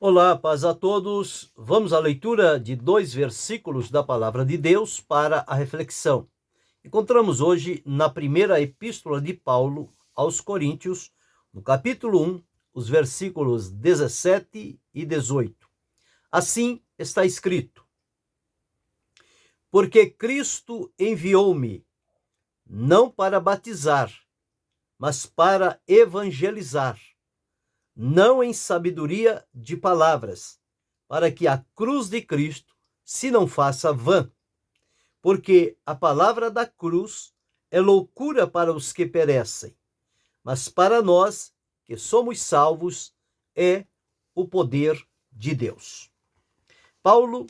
Olá, paz a todos. Vamos à leitura de 2 versículos da Palavra de Deus para a reflexão. Encontramos hoje na primeira epístola de Paulo aos Coríntios, no capítulo 1, os versículos 17 e 18. Assim está escrito: Porque Cristo enviou-me, não para batizar, mas para evangelizar, não em sabedoria de palavras, para que a cruz de Cristo se não faça vã. Porque a palavra da cruz é loucura para os que perecem, mas para nós que somos salvos é o poder de Deus. Paulo,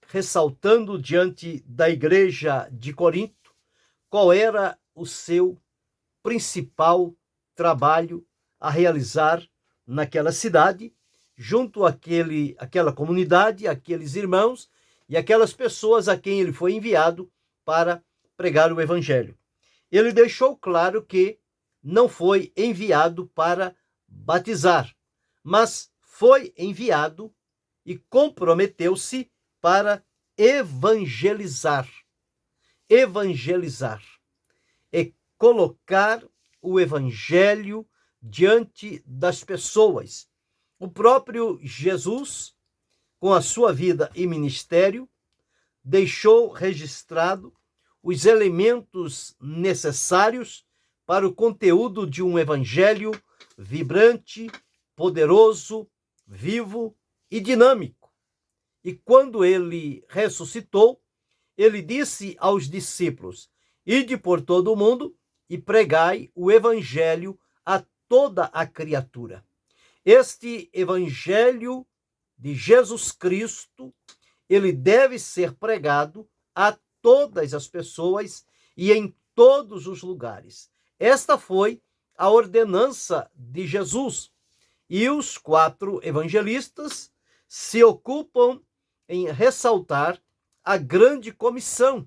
ressaltando diante da igreja de Corinto qual era o seu principal trabalho a realizar naquela cidade, junto àquela comunidade, aqueles irmãos e aquelas pessoas a quem ele foi enviado para pregar o evangelho. Ele deixou claro que não foi enviado para batizar, mas foi enviado e comprometeu-se para evangelizar. Evangelizar é colocar o evangelho diante das pessoas. O próprio Jesus, com a sua vida e ministério, deixou registrado os elementos necessários para o conteúdo de um evangelho vibrante, poderoso, vivo e dinâmico. E quando ele ressuscitou, ele disse aos discípulos: Ide por todo o mundo e pregai o evangelho a toda a criatura. Este evangelho de Jesus Cristo, ele deve ser pregado a todas as pessoas e em todos os lugares. Esta foi a ordenança de Jesus. E os 4 evangelistas se ocupam em ressaltar a grande comissão.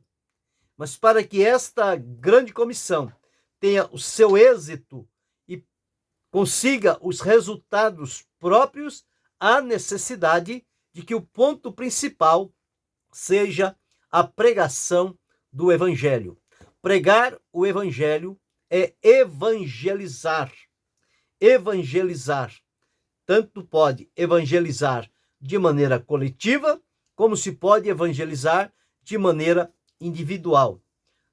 Mas para que esta grande comissão tenha o seu êxito e consiga os resultados próprios, há necessidade de que o ponto principal seja a pregação do evangelho. Pregar o evangelho é evangelizar. Evangelizar. Tanto pode evangelizar de maneira coletiva, como se pode evangelizar de maneira individual.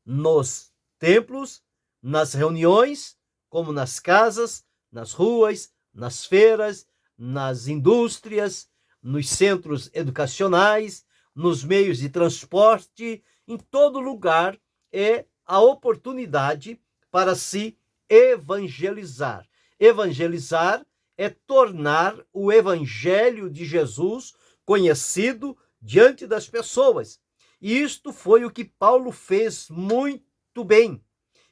Nos templos, nas reuniões, como nas casas, nas ruas, nas feiras, nas indústrias, nos centros educacionais, nos meios de transporte, em todo lugar é a oportunidade para se evangelizar. Evangelizar é tornar o evangelho de Jesus conhecido diante das pessoas. E isto foi o que Paulo fez muito bem.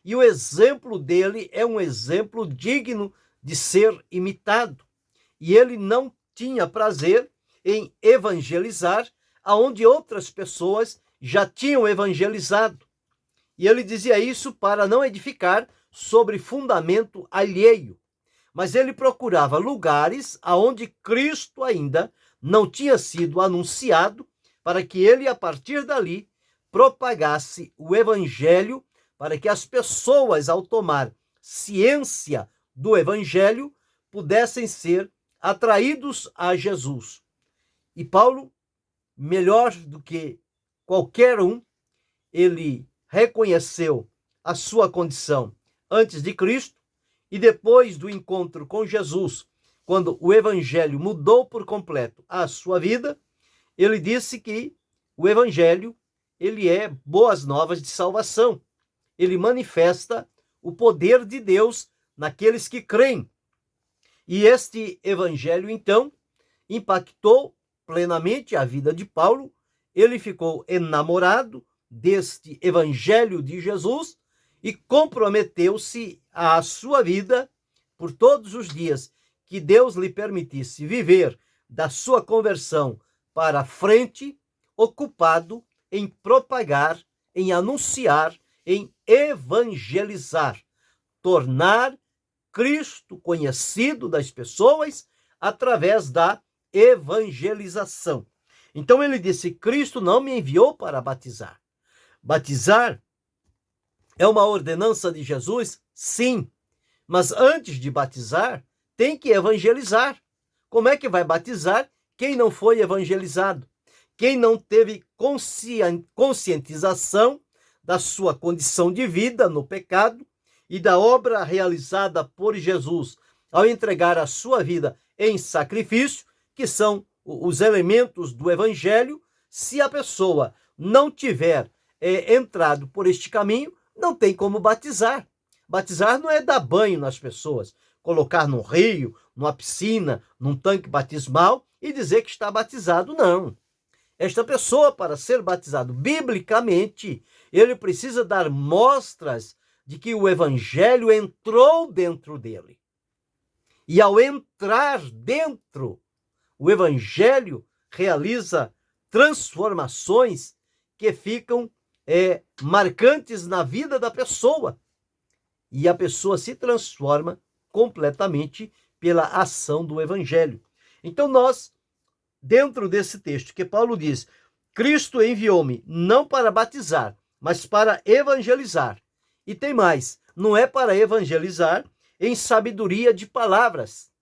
E o exemplo dele é um exemplo digno de ser imitado. E ele não tinha prazer em evangelizar aonde outras pessoas já tinham evangelizado. E ele dizia isso para não edificar sobre fundamento alheio. Mas ele procurava lugares aonde Cristo ainda não tinha sido anunciado, para que ele, a partir dali, propagasse o evangelho, para que as pessoas, ao tomar ciência do evangelho, pudessem ser atraídos a Jesus. E Paulo, melhor do que qualquer um, ele reconheceu a sua condição antes de Cristo e depois do encontro com Jesus, quando o evangelho mudou por completo a sua vida, ele disse que o evangelho, ele é boas novas de salvação. Ele manifesta o poder de Deus naqueles que creem. E este evangelho, então, impactou plenamente a vida de Paulo. Ele ficou enamorado deste evangelho de Jesus e comprometeu-se à sua vida por todos os dias que Deus lhe permitisse viver da sua conversão para frente, ocupado em propagar, em anunciar, em evangelizar, tornar Cristo conhecido das pessoas através da evangelização. Então ele disse: Cristo não me enviou para batizar. Batizar é uma ordenança de Jesus? Sim. Mas antes de batizar, tem que evangelizar. Como é que vai batizar quem não foi evangelizado? Quem não teve conscientização da sua condição de vida no pecado e da obra realizada por Jesus ao entregar a sua vida em sacrifício, que são os elementos do evangelho. Se a pessoa não tiver entrado por este caminho, não tem como batizar. Batizar não é dar banho nas pessoas, colocar num rio, numa piscina, num tanque batismal e dizer que está batizado, não. Esta pessoa, para ser batizado biblicamente, ele precisa dar mostras de que o evangelho entrou dentro dele. E ao entrar dentro, o evangelho realiza transformações que ficam marcantes na vida da pessoa. E a pessoa se transforma completamente pela ação do evangelho. Então nós, dentro desse texto que Paulo diz, Cristo enviou-me não para batizar, mas para evangelizar. E tem mais, não é para evangelizar em sabedoria de palavras,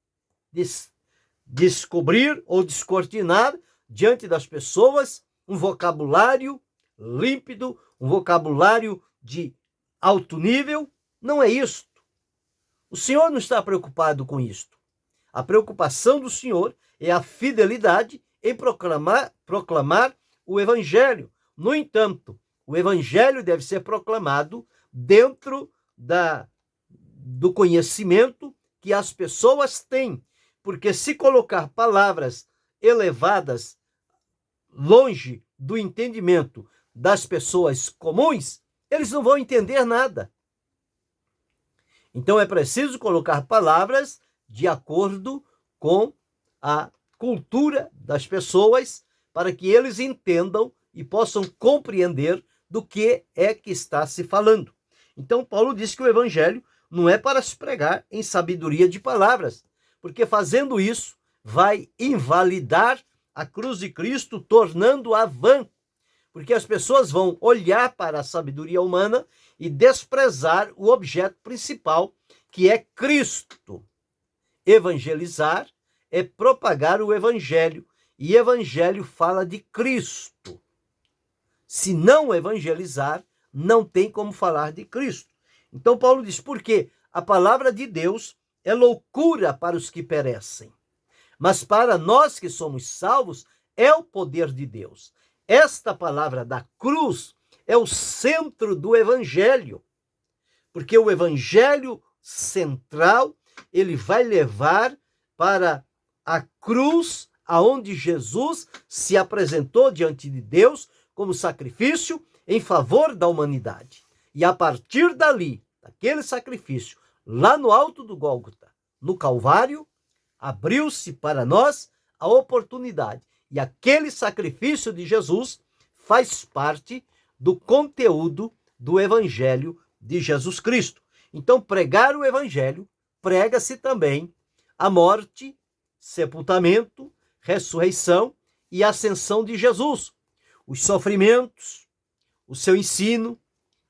descobrir ou descortinar diante das pessoas um vocabulário límpido, um vocabulário de alto nível. Não é isto. O Senhor não está preocupado com isto. A preocupação do Senhor é a fidelidade em proclamar o evangelho. No entanto, o evangelho deve ser proclamado dentro do conhecimento que as pessoas têm, porque se colocar palavras elevadas longe do entendimento das pessoas comuns, eles não vão entender nada. Então é preciso colocar palavras de acordo com a cultura das pessoas, para que eles entendam e possam compreender do que é que está se falando. Então Paulo diz que o evangelho não é para se pregar em sabedoria de palavras, porque fazendo isso vai invalidar a cruz de Cristo, tornando-a vã, porque as pessoas vão olhar para a sabedoria humana e desprezar o objeto principal, que é Cristo. Evangelizar é propagar o evangelho, e evangelho fala de Cristo. Se não evangelizar, não tem como falar de Cristo. Então Paulo diz, porque a palavra de Deus é loucura para os que perecem, mas para nós que somos salvos é o poder de Deus. Esta palavra da cruz é o centro do evangelho, porque o evangelho central, ele vai levar para a cruz, aonde Jesus se apresentou diante de Deus como sacrifício em favor da humanidade. E a partir dali, daquele sacrifício, lá no alto do Gólgota, no Calvário, abriu-se para nós a oportunidade. E aquele sacrifício de Jesus faz parte do conteúdo do evangelho de Jesus Cristo. Então, pregar o evangelho, prega-se também a morte, sepultamento, ressurreição e ascensão de Jesus. Os sofrimentos, o seu ensino,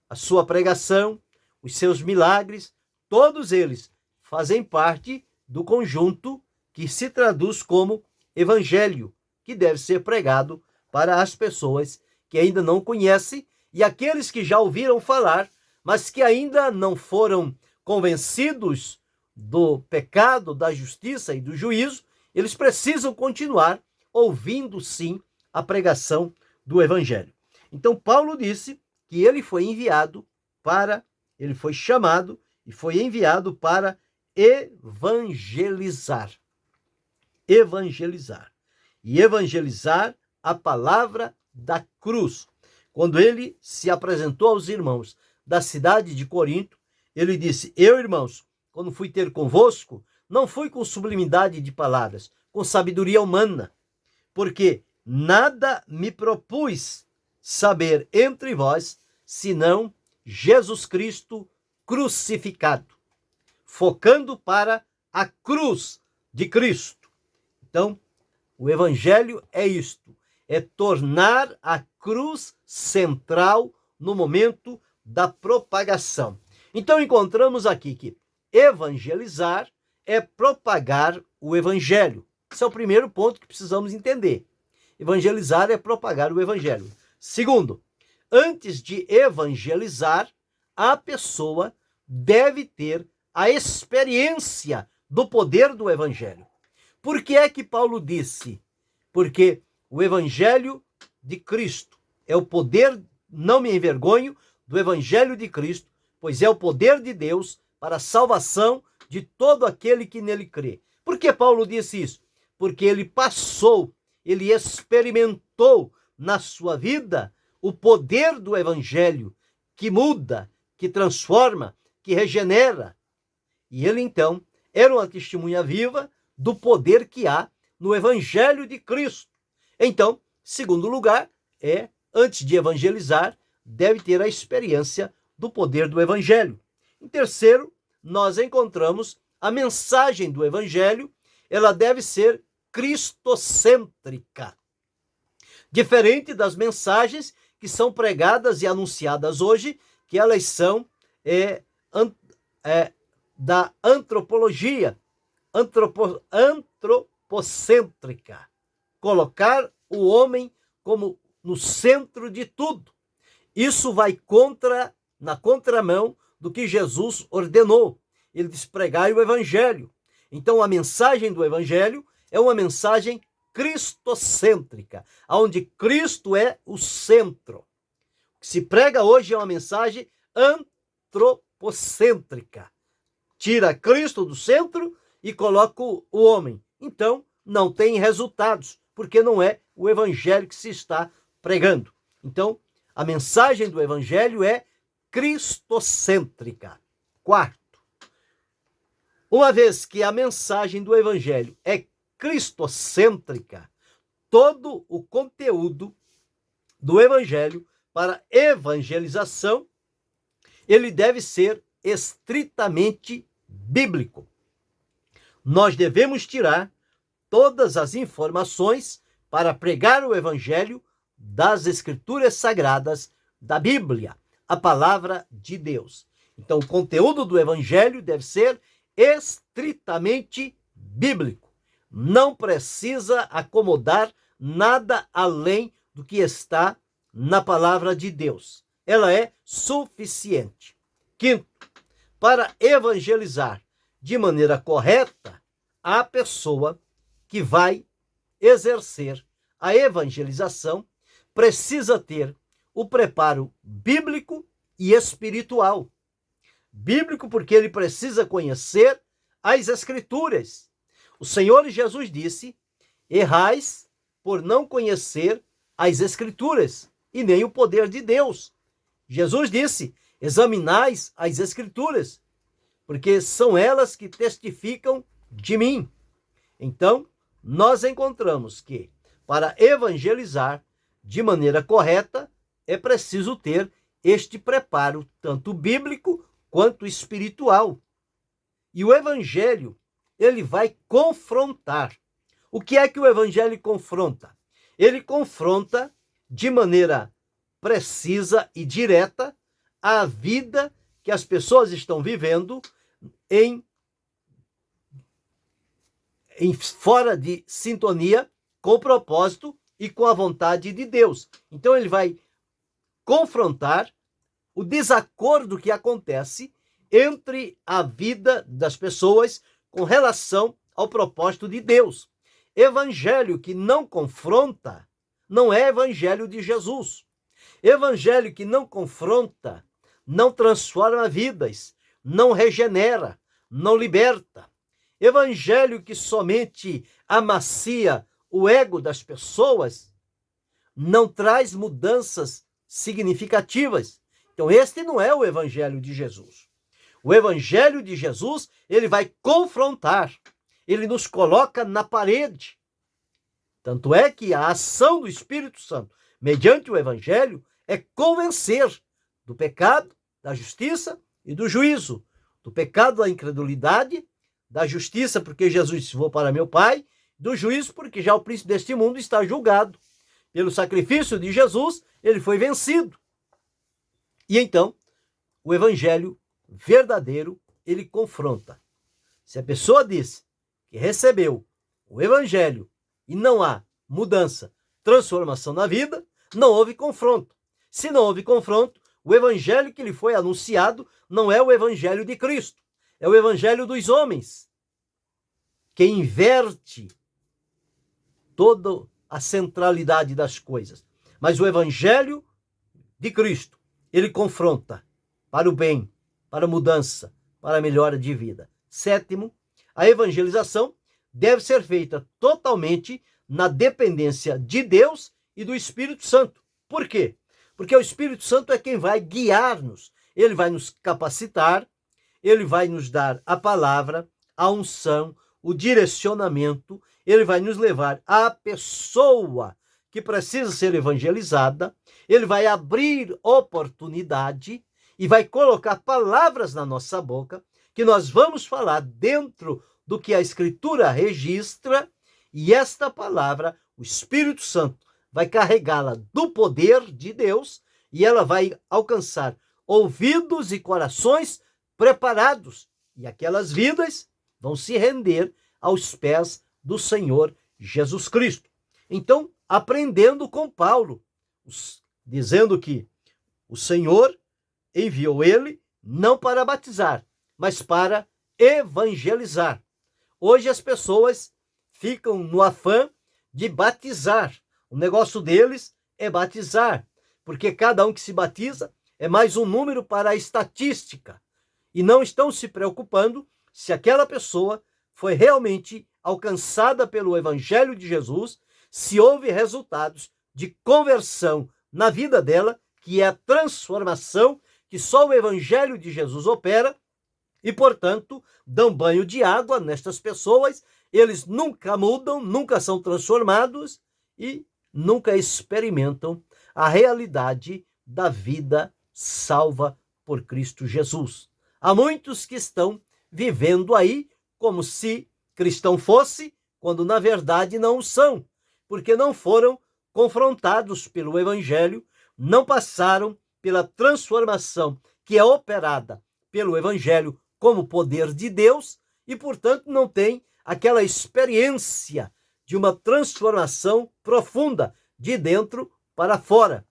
a sua pregação, os seus milagres, todos eles fazem parte do conjunto que se traduz como evangelho, que deve ser pregado para as pessoas que ainda não conhecem e aqueles que já ouviram falar, mas que ainda não foram convencidos do pecado, da justiça e do juízo. Eles precisam continuar ouvindo, sim, a pregação do evangelho. Então, Paulo disse que ele foi chamado e foi enviado para evangelizar. Evangelizar. E evangelizar a palavra da cruz. Quando ele se apresentou aos irmãos da cidade de Corinto, ele disse: eu, irmãos, quando fui ter convosco, não fui com sublimidade de palavras, com sabedoria humana, porque nada me propus saber entre vós, senão Jesus Cristo crucificado, focando para a cruz de Cristo. Então, O evangelho é isto, é tornar a cruz central no momento da propagação. Então encontramos aqui que evangelizar é propagar o evangelho. Esse é o primeiro ponto que precisamos entender. Evangelizar é propagar o evangelho. Segundo, antes de evangelizar, a pessoa deve ter a experiência do poder do evangelho. Por que é que Paulo disse? Porque o evangelho de Cristo é o poder, não me envergonho, do evangelho de Cristo, pois é o poder de Deus para a salvação de todo aquele que nele crê. Por que Paulo disse isso? Porque ele passou, ele experimentou na sua vida o poder do evangelho que muda, que transforma, que regenera. E ele então era uma testemunha viva do poder que há no evangelho de Cristo. Então, segundo lugar, antes de evangelizar, deve ter a experiência do poder do evangelho. Em terceiro, nós encontramos a mensagem do evangelho, ela deve ser cristocêntrica. Diferente das mensagens que são pregadas e anunciadas hoje, que elas são da antropologia, antropocêntrica. Colocar o homem como no centro de tudo. Isso vai na contramão do que Jesus ordenou. Ele diz: pregai o evangelho. Então a mensagem do evangelho é uma mensagem cristocêntrica, onde Cristo é o centro. O que se prega hoje é uma mensagem antropocêntrica. Tira Cristo do centro e coloca o homem. Então não tem resultados, porque não é o evangelho que se está pregando. Então, a mensagem do evangelho é cristocêntrica. Quarto, uma vez que a mensagem do evangelho é cristocêntrica, todo o conteúdo do evangelho para evangelização, ele deve ser estritamente bíblico. Nós devemos tirar todas as informações para pregar o evangelho das escrituras sagradas da Bíblia, a palavra de Deus. Então, o conteúdo do evangelho deve ser estritamente bíblico. Não precisa acomodar nada além do que está na palavra de Deus. Ela é suficiente. Quinto, para evangelizar de maneira correta, a pessoa que vai exercer a evangelização precisa ter o preparo bíblico e espiritual. Bíblico porque ele precisa conhecer as Escrituras. O Senhor Jesus disse: errais por não conhecer as Escrituras e nem o poder de Deus. Jesus disse: examinais as Escrituras, porque são elas que testificam de mim. Então, nós encontramos que para evangelizar de maneira correta é preciso ter este preparo, tanto bíblico quanto espiritual. E o evangelho, ele vai confrontar. O que é que o evangelho confronta? Ele confronta de maneira precisa e direta a vida que as pessoas estão vivendo fora de sintonia com o propósito e com a vontade de Deus. Então ele vai confrontar o desacordo que acontece entre a vida das pessoas com relação ao propósito de Deus. Evangelho que não confronta não é evangelho de Jesus. Evangelho que não confronta não transforma vidas, não regenera, não liberta. Evangelho que somente amacia o ego das pessoas não traz mudanças significativas. Então, este não é o evangelho de Jesus. O evangelho de Jesus, ele vai confrontar, ele nos coloca na parede. Tanto é que a ação do Espírito Santo, mediante o evangelho, é convencer do pecado, da justiça e do juízo. Do pecado da incredulidade, da justiça, porque Jesus disse: vou para meu Pai, do juízo, porque já o príncipe deste mundo está julgado. Pelo sacrifício de Jesus, ele foi vencido. E então, o evangelho verdadeiro, ele confronta. Se a pessoa diz que recebeu o evangelho e não há mudança, transformação na vida, não houve confronto. Se não houve confronto, o evangelho que lhe foi anunciado não é o evangelho de Cristo, é o evangelho dos homens, que inverte toda a centralidade das coisas. Mas o evangelho de Cristo, ele confronta para o bem, para a mudança, para a melhora de vida. Sétimo, a evangelização deve ser feita totalmente na dependência de Deus e do Espírito Santo. Por quê? Porque o Espírito Santo é quem vai guiar-nos. Ele vai nos capacitar, ele vai nos dar a palavra, a unção, o direcionamento, ele vai nos levar à pessoa que precisa ser evangelizada, ele vai abrir oportunidade e vai colocar palavras na nossa boca que nós vamos falar dentro do que a Escritura registra, e esta palavra, o Espírito Santo, vai carregá-la do poder de Deus e ela vai alcançar ouvidos e corações preparados, e aquelas vidas vão se render aos pés do Senhor Jesus Cristo. Então, aprendendo com Paulo, dizendo que o Senhor enviou ele não para batizar, mas para evangelizar. Hoje as pessoas ficam no afã de batizar. O negócio deles é batizar, porque cada um que se batiza é mais um número para a estatística. E não estão se preocupando se aquela pessoa foi realmente alcançada pelo Evangelho de Jesus, se houve resultados de conversão na vida dela, que é a transformação que só o Evangelho de Jesus opera, e, portanto, dão banho de água nestas pessoas, eles nunca mudam, nunca são transformados e nunca experimentam a realidade da vida salva por Cristo Jesus. Há muitos que estão vivendo aí como se cristão fosse, quando na verdade não o são, porque não foram confrontados pelo Evangelho, não passaram pela transformação que é operada pelo Evangelho como poder de Deus e, portanto, não têm aquela experiência de uma transformação profunda de dentro para fora.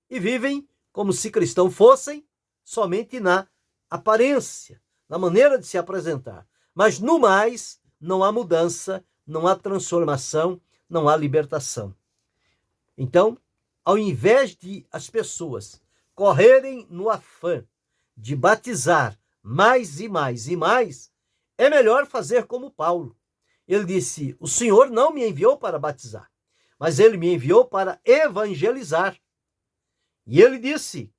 E vivem como se cristãos fossem somente na aparência, na maneira de se apresentar. Mas no mais, não há mudança, não há transformação, não há libertação. Então, ao invés de as pessoas correrem no afã de batizar mais e mais e mais, é melhor fazer como Paulo. Ele disse: o Senhor não me enviou para batizar, mas ele me enviou para evangelizar. E ele disse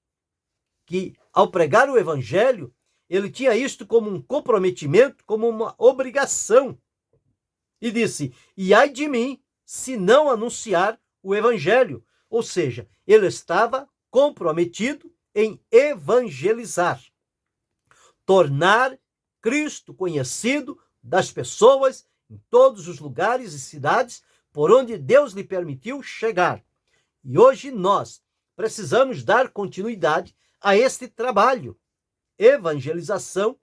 que, ao pregar o evangelho, ele tinha isto como um comprometimento, como uma obrigação. E disse: e ai de mim, se não anunciar o evangelho. Ou seja, ele estava comprometido em evangelizar, tornar Cristo conhecido das pessoas em todos os lugares e cidades por onde Deus lhe permitiu chegar. E hoje nós precisamos dar continuidade a este trabalho. Evangelização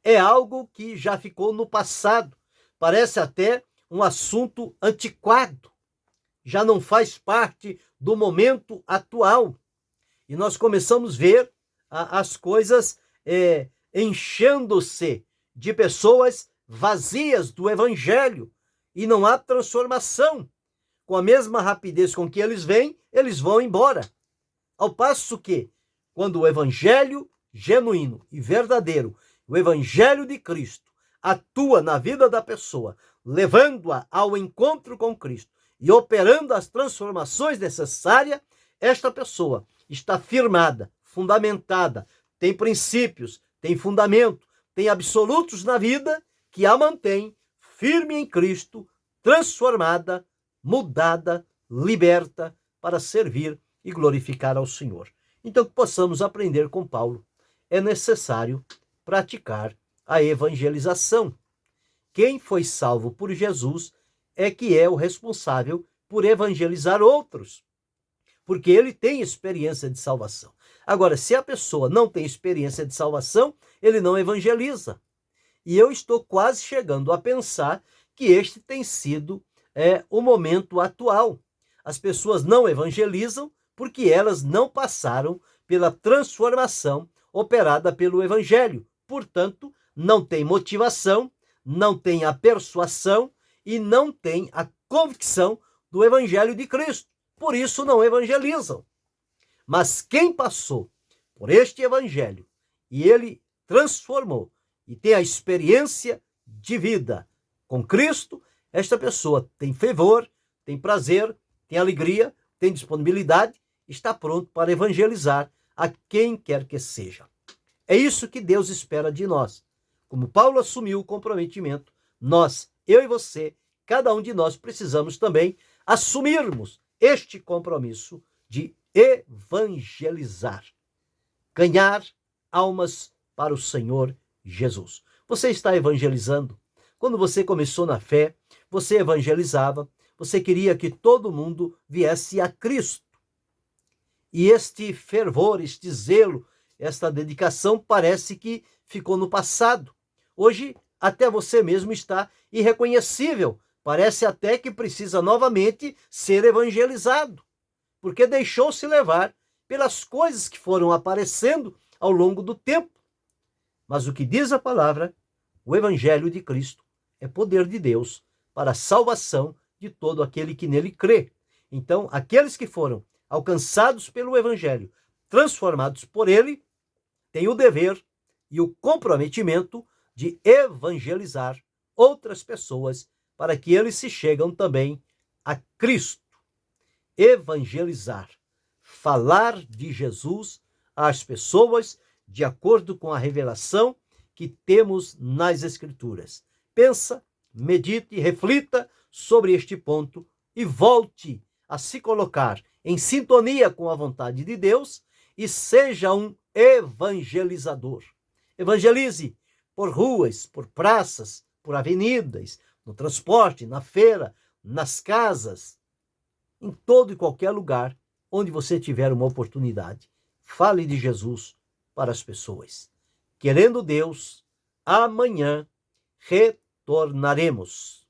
é algo que já ficou no passado, parece até um assunto antiquado, já não faz parte do momento atual. E nós começamos a ver as coisas enchendo-se de pessoas vazias do evangelho e não há transformação. Com a mesma rapidez com que eles vêm, eles vão embora. Ao passo que, quando o evangelho genuíno e verdadeiro, o evangelho de Cristo, atua na vida da pessoa, levando-a ao encontro com Cristo e operando as transformações necessárias, esta pessoa está firmada, fundamentada, tem princípios, tem fundamento, tem absolutos na vida que a mantém firme em Cristo, transformada, mudada, liberta para servir e glorificar ao Senhor. Então, que possamos aprender com Paulo, é necessário praticar a evangelização. Quem foi salvo por Jesus, é que é o responsável por evangelizar outros, porque ele tem experiência de salvação. Agora, se a pessoa não tem experiência de salvação, ele não evangeliza. E eu estou quase chegando a pensar que este tem sido o momento atual. As pessoas não evangelizam porque elas não passaram pela transformação operada pelo evangelho. Portanto, não tem motivação, não tem a persuasão e não tem a convicção do evangelho de Cristo. Por isso não evangelizam. Mas quem passou por este evangelho e ele transformou e tem a experiência de vida com Cristo, esta pessoa tem fervor, tem prazer, tem alegria, tem disponibilidade, está pronto para evangelizar a quem quer que seja. É isso que Deus espera de nós. Como Paulo assumiu o comprometimento, nós, eu e você, cada um de nós precisamos também assumirmos este compromisso de evangelizar, ganhar almas para o Senhor Jesus. Você está evangelizando? Quando você começou na fé, você evangelizava, você queria que todo mundo viesse a Cristo. E este fervor, este zelo, esta dedicação parece que ficou no passado. Hoje, até você mesmo está irreconhecível. Parece até que precisa novamente ser evangelizado, porque deixou-se levar pelas coisas que foram aparecendo ao longo do tempo. Mas o que diz a palavra, o evangelho de Cristo é poder de Deus para a salvação de todo aquele que nele crê. Então, aqueles que foram alcançados pelo evangelho, transformados por ele, têm o dever e o comprometimento de evangelizar outras pessoas para que eles se chegam também a Cristo. Evangelizar, falar de Jesus às pessoas de acordo com a revelação que temos nas Escrituras. Pensa, medite, reflita sobre este ponto e volte a se colocar em sintonia com a vontade de Deus e seja um evangelizador. Evangelize por ruas, por praças, por avenidas, no transporte, na feira, nas casas, em todo e qualquer lugar onde você tiver uma oportunidade. Fale de Jesus para as pessoas. Querendo Deus, amanhã retornaremos.